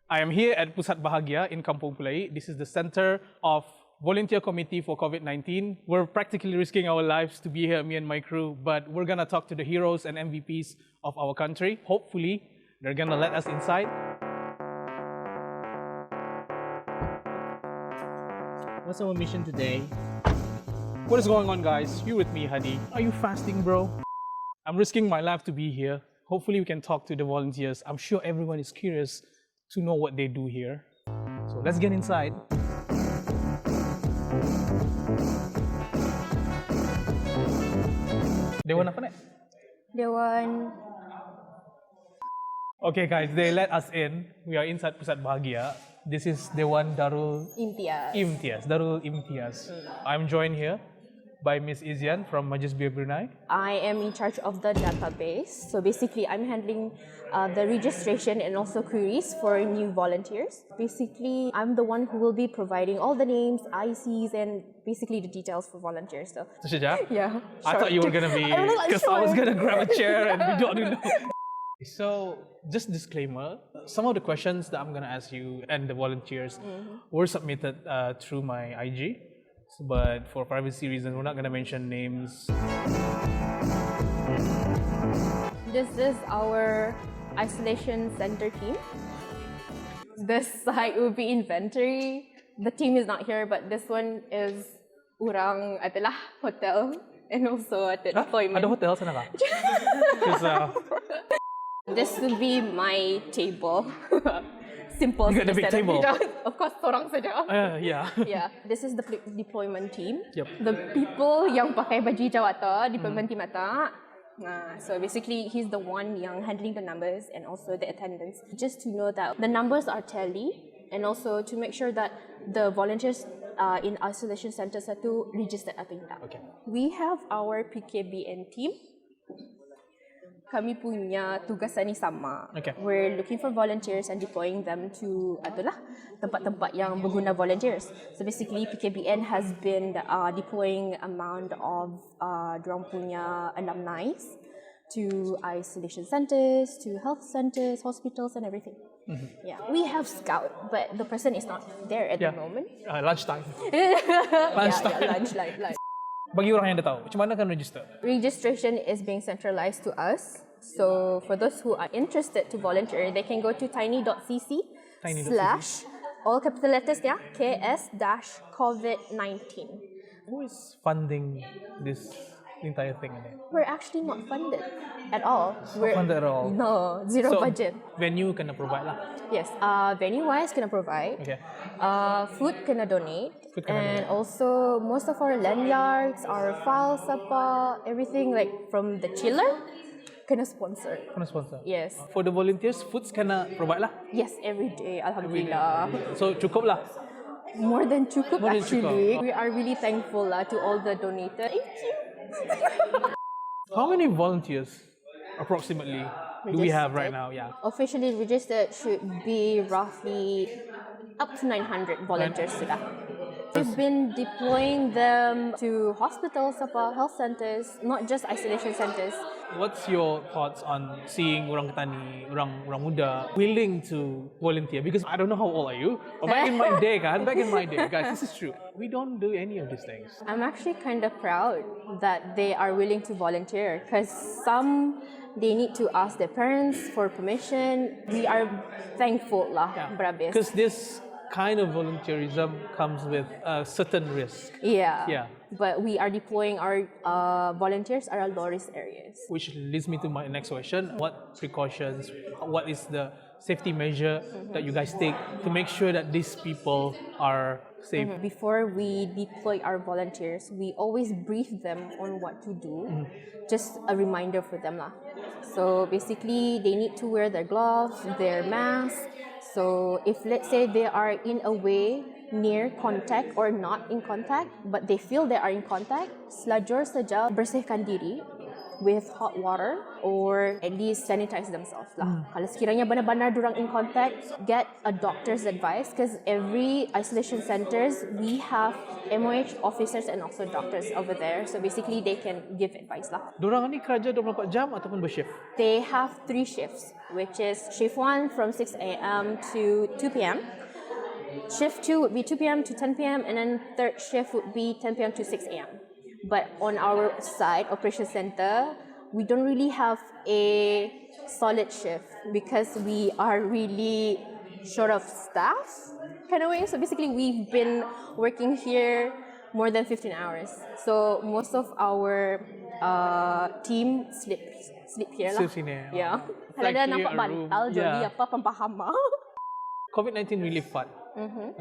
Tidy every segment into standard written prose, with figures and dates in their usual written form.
I am here at Pusat Bahagia in Kampung Pulai. This is the center of volunteer committee for COVID-19. We're practically risking our lives to be here, me and my crew, but we're gonna talk to the heroes and MVPs of our country. Hopefully, they're gonna let us inside. What's our mission today? What is going on, guys? You with me, Hadi. Are you fasting, bro? I'm risking my life to be here. Hopefully, we can talk to the volunteers. I'm sure everyone is curious to know what they do here. So let's get inside. Dewan apa nih? Dewan. Okay guys, they let us in. We are inside Pusat Bahagia. This is Dewan Darul Imtiaz. Darul Imtiaz. I'm joined here by Miss Izian from Majlis Bir Brunei. I am in charge of the database. So basically, I'm handling the registration and also queries for new volunteers. Basically, I'm the one who will be providing all the names, ICs, and basically the details for volunteers. So yeah. I thought you were gonna be, because I was gonna grab a chair and we don't know. So, just disclaimer, some of the questions that I'm gonna ask you and the volunteers were submitted through my IG. But for privacy reasons, we're not gonna mention names. This is our isolation center team. This side will be inventory. The team is not here, but this one is Urang adalah hotel and also at the deployment. Ada hotel sana kah? 'Cause, This will be my table. Simple. You got the big table. Of course, seorang saja. Yeah. Yeah, this is the deployment team. Yep. The people yang pakai baju hijau ata, deployment team ata. So basically, he's the one yang handling the numbers and also the attendance. Just to know that the numbers are tally and also to make sure that the volunteers in isolation center satu registered atau tidak. Okay. We have our PKBN team. Kami punya tugasan ni sama. Okay. We're looking for volunteers and deploying them to tempat-tempat yang berguna volunteers. So basically, PKBN has been deploying amount of dorang punya alumni to isolation centers, to health centers, hospitals, and everything. Yeah, we have scout, but the person is not there at the moment. Lunchtime. Lunch. Bagi orang yang dah tahu, macam mana kan register? Registration is being centralized to us. So for those who are interested to volunteer, they can go to tiny.cc/ all capital letters ya, KS-COVID-19. Who is funding this entire thing? We're actually not funded at all. We're funded at all? No, zero budget. Venue kena provide lah. Yes, venue-wise kena provide. Okay. Food kena donate. And also most of our lanyards, our files, everything like from the chiller, kena sponsor. Kena sponsor? Yes. For the volunteers, foods kena provide lah? Yes, every day, alhamdulillah. So cukup lah? More than cukup actually. Cukup. We are really thankful to all the donators. Thank you. How many volunteers approximately do we have right now? Yeah. Officially registered should be roughly up to 900 volunteers sudah. We've been deploying them to hospitals, health centers, not just isolation centers. What's your thoughts on seeing orang Ketani, orang muda willing to volunteer? Because I don't know how old are you, but back in my day, guys, this is true. We don't do any of these things. I'm actually kind of proud that they are willing to volunteer because some they need to ask their parents for permission. We are thankful lah, berhabis. Because this kind of volunteerism comes with a certain risk. Yeah. But we are deploying our volunteers are low-risk areas. Which leads me to my next question. What precautions, what is the safety measure that you guys take to make sure that these people are safe? Before we deploy our volunteers, we always brief them on what to do. Just a reminder for them lah. So basically, they need to wear their gloves, their mask. So if let's say they are in a way near contact or not in contact, but they feel they are in contact, selajur saja bersihkan diri with hot water or at least sanitize themselves lah. Kalau sekiranya benar-benar durang in contact, get a doctor's advice because every isolation centers we have MOH officers and also doctors over there. So basically they can give advice lah. Dorang ni kerja 24 jam ataupun bershift? They have 3 shifts, which is shift 1 from 6 a.m. to 2 p.m. Shift 2 would be 2 p.m. to 10 p.m. and then third shift would be 10 p.m. to 6 a.m. But on our side, operation center, we don't really have a solid shift because we are really short of staff, kind of way. So basically, we've been working here more than 15 hours. So most of our team sleep here lah. Sleep sini. Yeah. It's Kalau ada actually nampak a room. bantal, joli Yeah. apa, pempahama. COVID-19 really fun.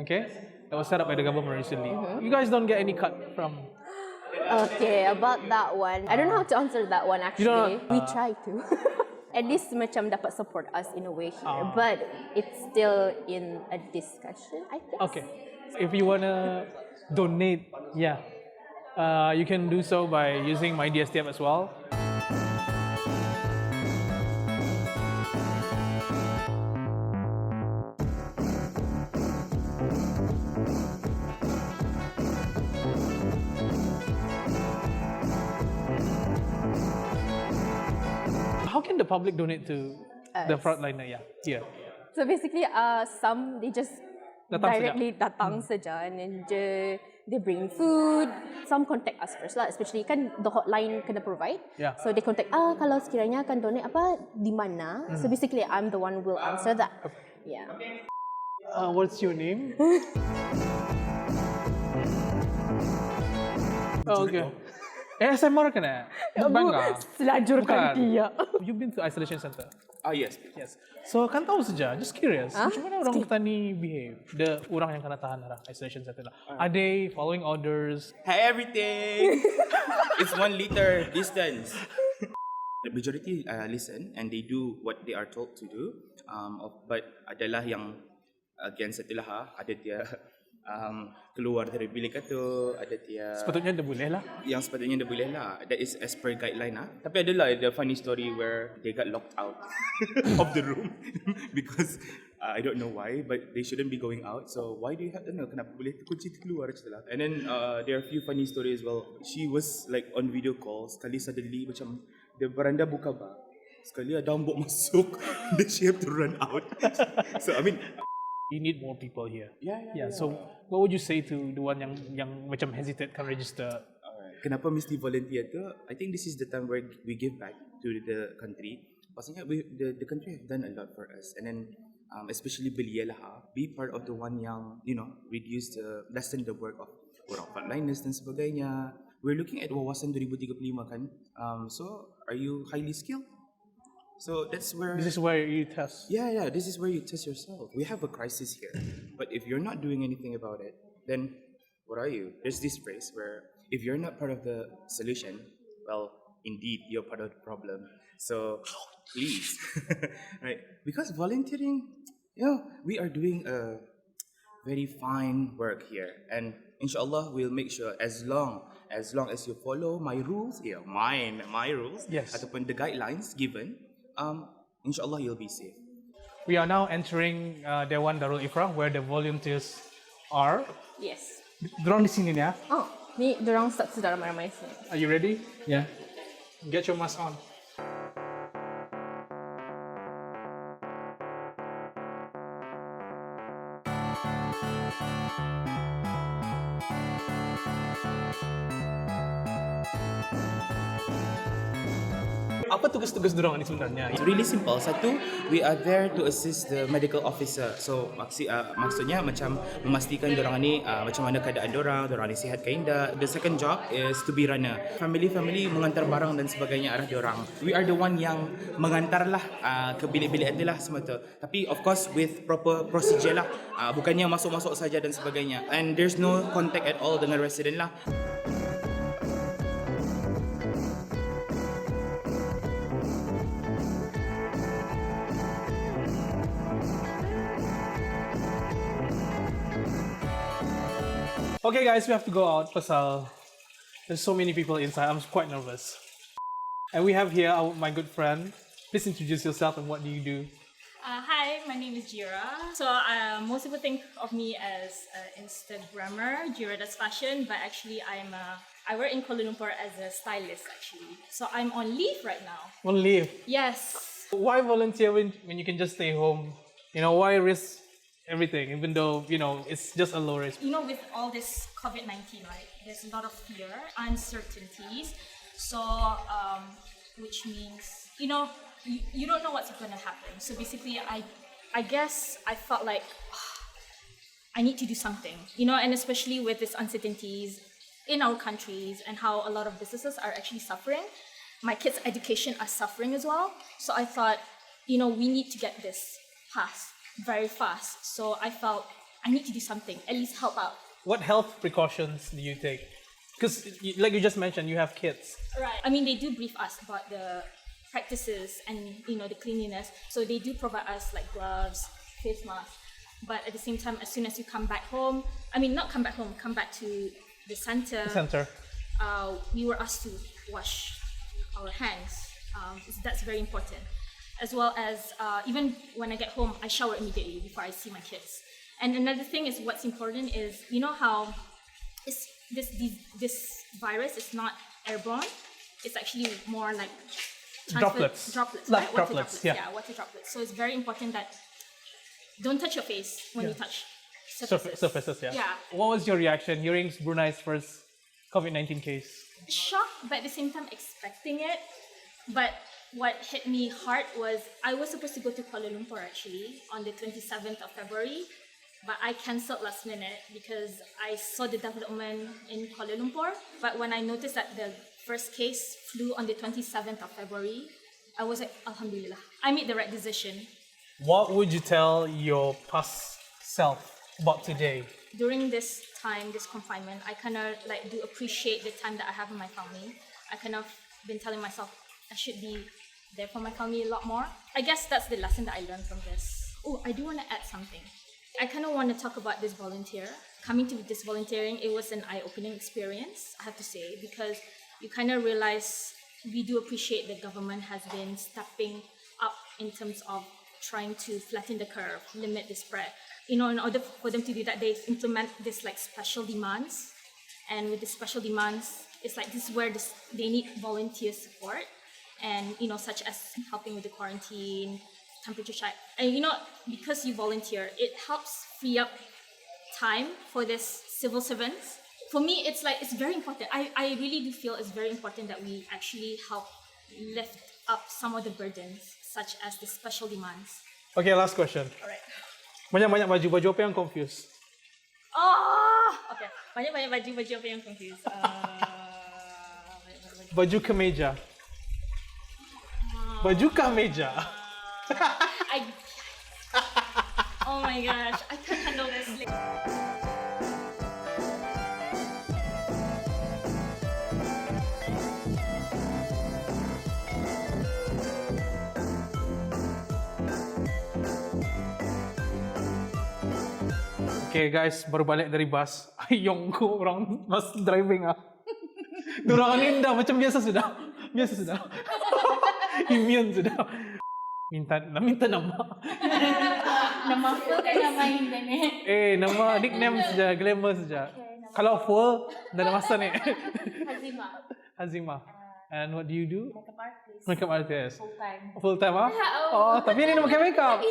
Okay? That was set up by the government recently. You guys don't get any cut from... Okay, about that one. I don't know how to answer that one actually. don't- We try to. At least macam dapat support us in a way here. But it's still in a discussion, I guess. Okay. If you wanna donate, yeah, you can do so by using my DSTF as well. How can the public donate to the frontliner? Yeah, here. So basically, some they just Datang directly datang saja and then they bring food. Some contact us first lah, especially kan the hotline kena provide. Yeah. So they contact, kalau sekiranya akan donate apa, di mana. So basically, I'm the one who will answer that. Yeah. What's your name? Oh, okay. SMR kena? Bangga? Selajurkan Bukan. dia. You've been to isolation center? Yes. Yes. So kan tahu saja, just curious. Macam mana orang petani behave? The orang yang kena tahan dalam isolation center lah. Are they following orders? Hi everything. It's 1 liter distance. The majority listen and they do what they are told to do. But adalah yang against itulah ada dia keluar dari bilik itu, ada dia Sepatutnya dia boleh lah. yang sepatutnya dia boleh lah. That is as per guideline lah. Tapi adalah the funny story where they got locked out of the room because I don't know why, but they shouldn't be going out. So why do you have to know? Kenapa boleh kunci keluar je lah? And then there are a few funny stories as well. She was like on video call. Sekali suddenly macam the beranda buka bar. Sekali ada ambok masuk. Then she have to run out. So I mean. You need more people here. Yeah. So what would you say to the one yang macam hesitate can register? Kenapa mesti volunteer tu? I think this is the time where we give back to the country. Pastinya the country have done a lot for us, and then especially Belia lah, be part of the one yang lessen the work of orang frontliners dan sebagainya. We're looking at wawasan 2035 kan. So are you highly skilled? So that's where This is where you test. Yeah, this is where you test yourself. We have a crisis here. But if you're not doing anything about it, then what are you? There's this phrase where if you're not part of the solution, well, indeed, you're part of the problem. So please, right? Because volunteering, we are doing a very fine work here. And inshallah, we'll make sure as long as you follow my rules, my rules, Yes. ataupun the guidelines given, inshallah you'll be safe. We are now entering Dewan Darul Ifrah where the volunteers are. Yes. Dorang di sini ni ya. Oh, ni dorang start sudah ramai-ramai sini. Are you ready? Yeah. Get your mask on. Apa tugas-tugas dorang ni sebenarnya? It's really simple. Satu, we are there to assist the medical officer. So maksudnya macam memastikan dorang ni macam mana keadaan dorang ni sihat ke tidak. The second job is to be runner. Family mengantar barang dan sebagainya arah dorang. We are the one yang mengantar lah ke bilik-bilik itulah semua tu. Tapi of course with proper procedure lah. Bukannya masuk-masuk saja dan sebagainya. And there's no contact at all dengan resident lah. Okay guys, we have to go out pasal there's so many people inside. I'm quite nervous. And we have here my good friend. Please introduce yourself and what do you do? Hi, my name is Jira. So most people think of me as an Instagrammer, Jira does fashion, but actually I work in Kuala Lumpur as a stylist actually. So I'm on leave right now. On leave. Yes. Why volunteer when you can just stay home? Why risk everything even though, it's just a low risk? With all this COVID-19, right, there's a lot of fear, uncertainties. So, which means, you don't know what's going to happen. So basically, I guess I felt like I need to do something, and especially with these uncertainties in our countries and how a lot of businesses are actually suffering. My kids' education are suffering as well. So I thought, we need to get this passed very fast. So I felt I need to do something, at least help out. What health precautions do you take? Because like you just mentioned, you have kids. Right. I mean, they do brief us about the practices and the cleanliness. So they do provide us like gloves, face masks. But at the same time, as soon as you come back home, come back to the center. We were asked to wash our hands. That's very important. As well as even when I get home, I shower immediately before I see my kids. And another thing is what's important is how this virus is not airborne. It's actually more like Droplets. Right? Water Droplets, yeah. Water droplets. So it's very important that don't touch your face when you touch Surfaces, yeah. Yeah. What was your reaction hearing Brunei's first COVID-19 case? Shocked, but at the same time expecting it. But what hit me hard was I was supposed to go to Kuala Lumpur actually on the 27th of February, but I cancelled last minute because I saw the development in Kuala Lumpur. But when I noticed that the first case flew on the 27th of February, I was like, Alhamdulillah, I made the right decision. What would you tell your past self about today? During this time, this confinement, I kind of do appreciate the time that I have with my family. I kind of been telling myself I should be there for my family a lot more. I guess that's the lesson that I learned from this. Oh, I do want to add something. I kind of want to talk about this volunteer. Coming to this volunteering, it was an eye-opening experience, I have to say, because you kind of realize we do appreciate the government has been stepping up in terms of trying to flatten the curve, limit the spread. In order for them to do that, they implement this special demands. And with the special demands, it's this is where they need volunteer support. And, such as helping with the quarantine, temperature check. And, because you volunteer, it helps free up time for this civil servants. For me, it's very important. I really do feel it's very important that we actually help lift up some of the burdens, such as the special demands. Okay, last question. Alright. Banyak-banyak baju apa yang confused? Okay. Banyak-banyak baju apa yang confused? Baju kemeja. Baju kemeja. Oh my gosh, I can't handle this. Okay guys, baru balik dari bus. Ayong ko orang bus driving Durang indah macam biasa sudah. Immune sudah. Minta nama. Nama full kan nama internet. Nama nickname saja, glamour saja. Kalau full, dah ada masa ni. Hazimah. And what do you do? Makeup artist. Makeup artist. Full time. Oh, tapi ini pakai makeup.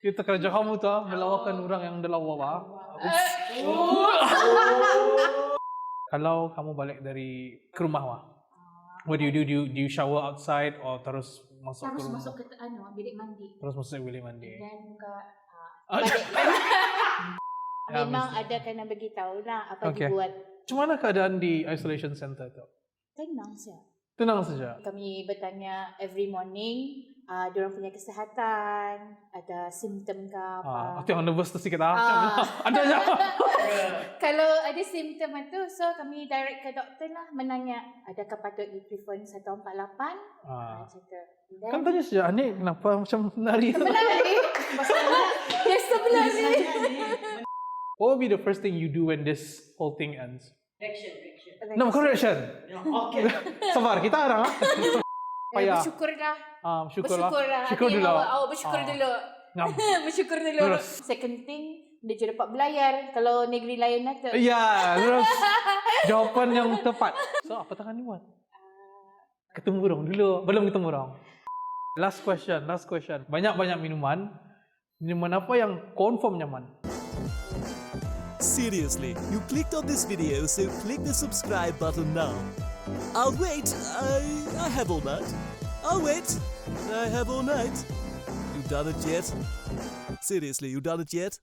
Kita kerja kamu tu melawakan orang yang dalawa Kalau kamu balik dari ke rumah what do you do? Do you shower outside or terus masuk ke rumah? Terus masuk ke bilik mandi. Terus masuk bilik mandi. Dan balik. Memang ada kena beritahu lah apa dibuat. Macam mana keadaan di isolation center tu? Tenang saja. Kami bertanya every morning, diorang punya kesihatan, ada simptom ke apa. Aku yang nervous tu sikit Ada je. Kalau ada simptom itu, so kami direct ke doktor lah menanya, adakah patut di prefer 148? Kan tanya saja, ni kenapa macam menari? Yes, sebenarnya. What will be the first thing you do when this whole thing ends? Vaccine. No, correction. Okay. Sabar, kita orang. Payah. Bersyukurlah. Syukurlah. Bersyukurlah. Syukur Hati dulu. awak bersyukur dulu. Ngam. Bersyukur dulu. Terus. Second thing, dia juga dapat belayar. Kalau negeri lain lah tu. Ya, terus jawapan yang tepat. So, apa tangan ni buat? Ketemu dong dulu. Belum ketemu dong. Last question. Banyak-banyak minuman. Minuman apa yang confirm nyaman? Seriously, you clicked on this video, so click the subscribe button now. I'll wait. I have all night. I'll wait. I have all night. You done it yet? Seriously, you done it yet?